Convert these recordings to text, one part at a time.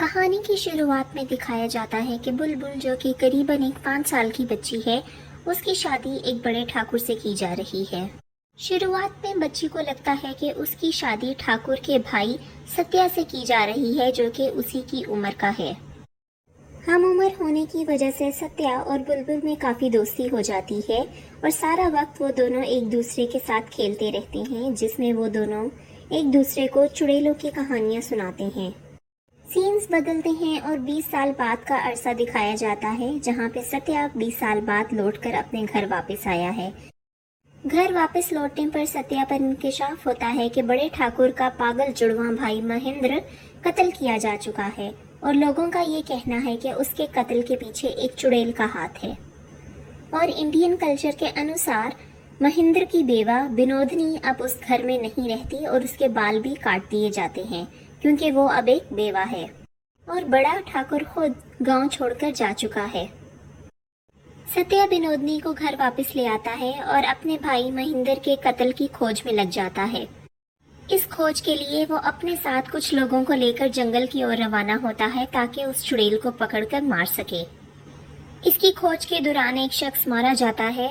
کہانی کی شروعات میں دکھایا جاتا ہے کہ بلبل جو کہ قریباً 5 سال کی بچی ہے، اس کی شادی ایک بڑے ٹھاکر سے کی جا رہی ہے۔ شروعات میں بچی کو لگتا ہے کہ اس کی شادی ٹھاکر کے بھائی ستیا سے کی جا رہی ہے جو کہ اسی کی عمر کا ہے۔ ہم عمر ہونے کی وجہ سے ستیا اور بلبل میں کافی دوستی ہو جاتی ہے اور سارا وقت وہ دونوں ایک دوسرے کے ساتھ کھیلتے رہتے ہیں، جس میں وہ دونوں ایک دوسرے کو چڑیلوں کی کہانیاں سناتے ہیں۔ سینز بدلتے ہیں اور 20 سال بعد کا عرصہ دکھایا جاتا ہے، جہاں پہ ستیا 20 سال بعد لوٹ کر اپنے گھر واپس آیا ہے۔ گھر واپس لوٹنے پر ستیا پر انکشاف ہوتا ہے کہ بڑے ٹھاکر کا پاگل جڑواں بھائی مہندر قتل کیا جا چکا ہے اور لوگوں کا یہ کہنا ہے کہ اس کے قتل کے پیچھے ایک چڑیل کا ہاتھ ہے۔ اور انڈین کلچر کے انوسار مہندر کی بیوہ بنودنی اب اس گھر میں نہیں رہتی اور اس کے بال بھی کاٹ دیے جاتے ہیں کیونکہ وہ اب ایک بیوہ ہے، اور بڑا ٹھاکر خود گاؤں چھوڑ کر جا چکا ہے۔ ستیا بنودنی کو گھر واپس لے آتا ہے اور اپنے بھائی مہندر کے قتل کی کھوج میں لگ جاتا ہے۔ اس کھوج کے لیے وہ اپنے ساتھ کچھ لوگوں کو لے کر جنگل کی اور روانہ ہوتا ہے تاکہ اس چڑیل کو پکڑ کر مار سکے۔ اس کی کھوج کے دوران ایک شخص مارا جاتا ہے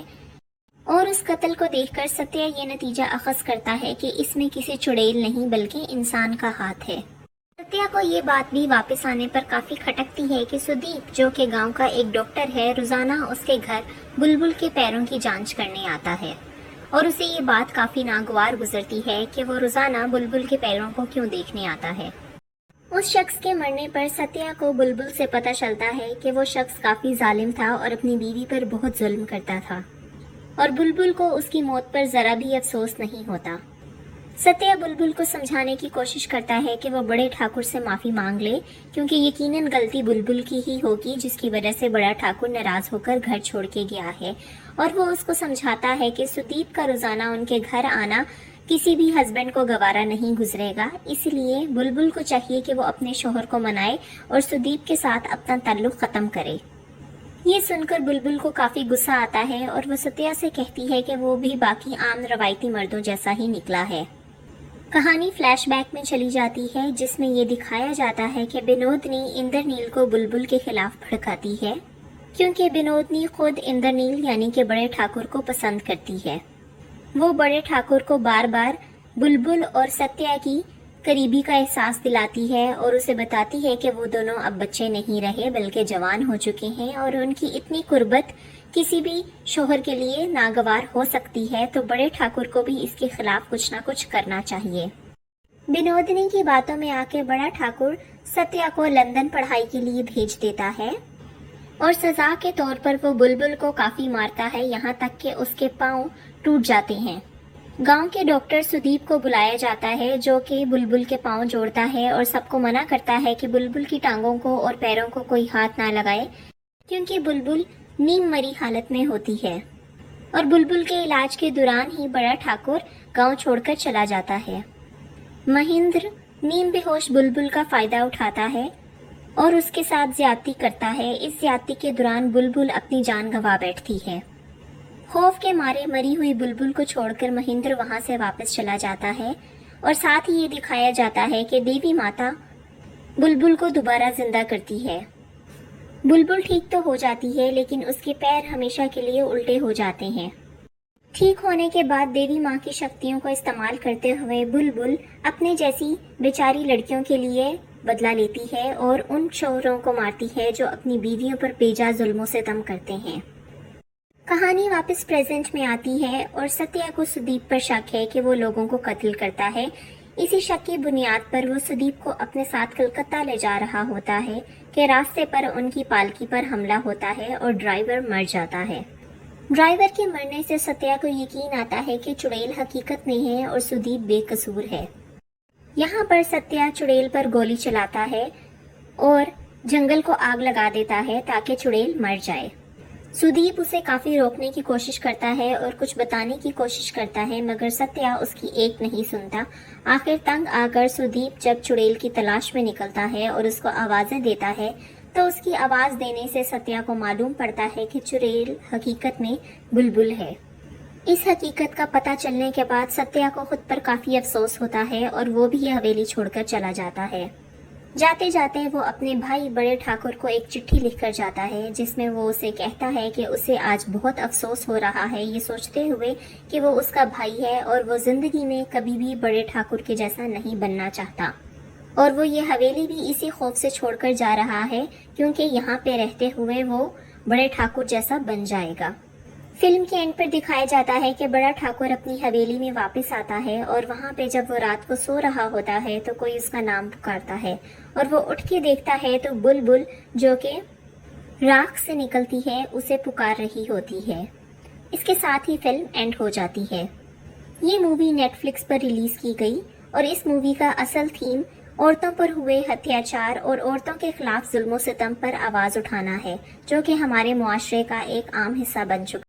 اور اس قتل کو دیکھ کر ستیا یہ نتیجہ اخذ کرتا ہے کہ اس میں کسی چڑیل نہیں بلکہ انسان کا ہاتھ ہے۔ ستیا کو یہ بات بھی واپس آنے پر کافی کھٹکتی ہے کہ سدیپ جو کہ گاؤں کا ایک ڈاکٹر ہے، روزانہ اس کے گھر بلبل کے پیروں کی جانچ کرنے آتا ہے، اور اسے یہ بات کافی ناگوار گزرتی ہے کہ وہ روزانہ بلبل کے پیروں کو کیوں دیکھنے آتا ہے۔ اس شخص کے مرنے پر ستیا کو بلبل سے پتہ چلتا ہے کہ وہ شخص کافی ظالم تھا اور اپنی بیوی پر بہت ظلم کرتا تھا، اور بلبل کو اس کی موت پر ذرا بھی افسوس نہیں ہوتا۔ ستیا بلبل کو سمجھانے کی کوشش کرتا ہے کہ وہ بڑے ٹھاکر سے معافی مانگ لے کیونکہ یقیناً غلطی بلبل کی ہی ہوگی جس کی وجہ سے بڑا ٹھاکر ناراض ہو کر گھر چھوڑ کے گیا ہے، اور وہ اس کو سمجھاتا ہے کہ سدیپ کا روزانہ ان کے گھر آنا کسی بھی ہسبینڈ کو گوارا نہیں گزرے گا، اس لیے بلبل کو چاہیے کہ وہ اپنے شوہر کو منائے اور سدیپ کے ساتھ اپنا تعلق ختم کرے۔ یہ سن کر بلبل کو کافی غصہ آتا ہے اور وہ ستیا سے کہتی ہے کہ وہ بھی باقی عام روایتی مردوں جیسا ہی نکلا ہے۔ کہانی فلیش بیک میں چلی جاتی ہے جس میں یہ دکھایا جاتا ہے کہ بنودنی اندر نیل کو بلبل کے خلاف بھڑکاتی ہے کیونکہ بنودنی خود اندر نیل یعنی کہ بڑے ٹھاکر کو پسند کرتی ہے۔ وہ بڑے ٹھاکر کو بار بار بلبل اور ستیا کی قریبی کا احساس دلاتی ہے اور اسے بتاتی ہے کہ وہ دونوں اب بچے نہیں رہے بلکہ جوان ہو چکے ہیں، اور ان کی اتنی قربت کسی بھی شوہر کے لیے ناگوار ہو سکتی ہے، تو بڑے ٹھاکر کو بھی اس کے خلاف کچھ نہ کچھ کرنا چاہیے۔ بنودنی کی باتوں میں آ کے بڑا ٹھاکر ستیا کو لندن پڑھائی کے لیے بھیج دیتا ہے، اور سزا کے طور پر وہ بلبل کو کافی مارتا ہے یہاں تک کہ اس کے پاؤں ٹوٹ جاتے ہیں۔ گاؤں کے ڈاکٹر سدیپ کو بلایا جاتا ہے جو کہ بلبل کے پاؤں جوڑتا ہے اور سب کو منع کرتا ہے کہ بلبل کی ٹانگوں کو اور پیروں کو کوئی ہاتھ نہ لگائے کیونکہ بلبل نیم مری حالت میں ہوتی ہے، اور بلبل کے علاج کے دوران ہی بڑا ٹھاکر گاؤں چھوڑ کر چلا جاتا ہے۔ مہندر نیم بے ہوش بلبل کا فائدہ اٹھاتا ہے اور اس کے ساتھ زیادتی کرتا ہے۔ اس زیادتی کے دوران بلبل اپنی جان گنوا بیٹھتی ہے۔ خوف کے مارے مری ہوئی بلبل کو چھوڑ کر مہندر وہاں سے واپس چلا جاتا ہے، اور ساتھ ہی یہ دکھایا جاتا ہے کہ دیوی ماتا بلبل کو دوبارہ زندہ کرتی ہے۔ بلبل ٹھیک تو ہو جاتی ہے لیکن اس کے پیر ہمیشہ کے لیے الٹے ہو جاتے ہیں۔ ٹھیک ہونے کے بعد دیوی ماں کی شکتیوں کو استعمال کرتے ہوئے بلبل اپنے جیسی بیچاری لڑکیوں کے لیے بدلہ لیتی ہے اور ان شوہروں کو مارتی ہے جو اپنی بیویوں پر بیجا ظلم و ستم کرتے ہیں۔ کہانی واپس پریزنٹ میں آتی ہے اور ستیا کو سدیپ پر شک ہے کہ وہ لوگوں کو قتل کرتا ہے۔ اسی شک کی بنیاد پر وہ سدیپ کو اپنے ساتھ کلکتہ لے جا رہا ہوتا ہے کہ راستے پر ان کی پالکی پر حملہ ہوتا ہے اور ڈرائیور مر جاتا ہے۔ ڈرائیور کے مرنے سے ستیا کو یقین آتا ہے کہ چڑیل حقیقت میں ہے اور سدیپ بے قصور ہے۔ یہاں پر ستیا چڑیل پر گولی چلاتا ہے اور جنگل کو آگ لگا دیتا ہے تاکہ چڑیل مر جائے۔ سدیپ اسے کافی روکنے کی کوشش کرتا ہے اور کچھ بتانے کی کوشش کرتا ہے مگر ستیا اس کی ایک نہیں سنتا۔ آخر تنگ آ کر سدیپ جب چڑیل کی تلاش میں نکلتا ہے اور اس کو آوازیں دیتا ہے تو اس کی آواز دینے سے ستیا کو معلوم پڑتا ہے کہ چڑیل حقیقت میں بلبل ہے۔ اس حقیقت کا پتہ چلنے کے بعد ستیا کو خود پر کافی افسوس ہوتا ہے اور وہ بھی یہ حویلی چھوڑ کر چلا جاتا ہے۔ جاتے جاتے وہ اپنے بھائی بڑے ٹھاکر کو ایک چٹھی لکھ کر جاتا ہے جس میں وہ اسے کہتا ہے کہ اسے آج بہت افسوس ہو رہا ہے یہ سوچتے ہوئے کہ وہ اس کا بھائی ہے اور وہ زندگی میں کبھی بھی بڑے ٹھاکر کے جیسا نہیں بننا چاہتا، اور وہ یہ حویلی بھی اسی خوف سے چھوڑ کر جا رہا ہے کیونکہ یہاں پہ رہتے ہوئے وہ بڑے ٹھاکر جیسا بن جائے گا۔ فلم کے اینڈ پر دکھایا جاتا ہے کہ بڑا ٹھاکر اپنی حویلی میں واپس آتا ہے اور وہاں پہ جب وہ رات کو سو رہا ہوتا ہے تو کوئی اس کا نام پکارتا ہے اور وہ اٹھ کے دیکھتا ہے تو بلبل جو کہ راکھ سے نکلتی ہے اسے پکار رہی ہوتی ہے۔ اس کے ساتھ ہی فلم اینڈ ہو جاتی ہے۔ یہ مووی نیٹ فلکس پر ریلیز کی گئی اور اس مووی کا اصل تھیم عورتوں پر ہوئے اتیاچار اور عورتوں کے خلاف ظلم و ستم پر آواز اٹھانا ہے جو کہ ہمارے معاشرے کا ایک عام حصہ بن چکا ہے۔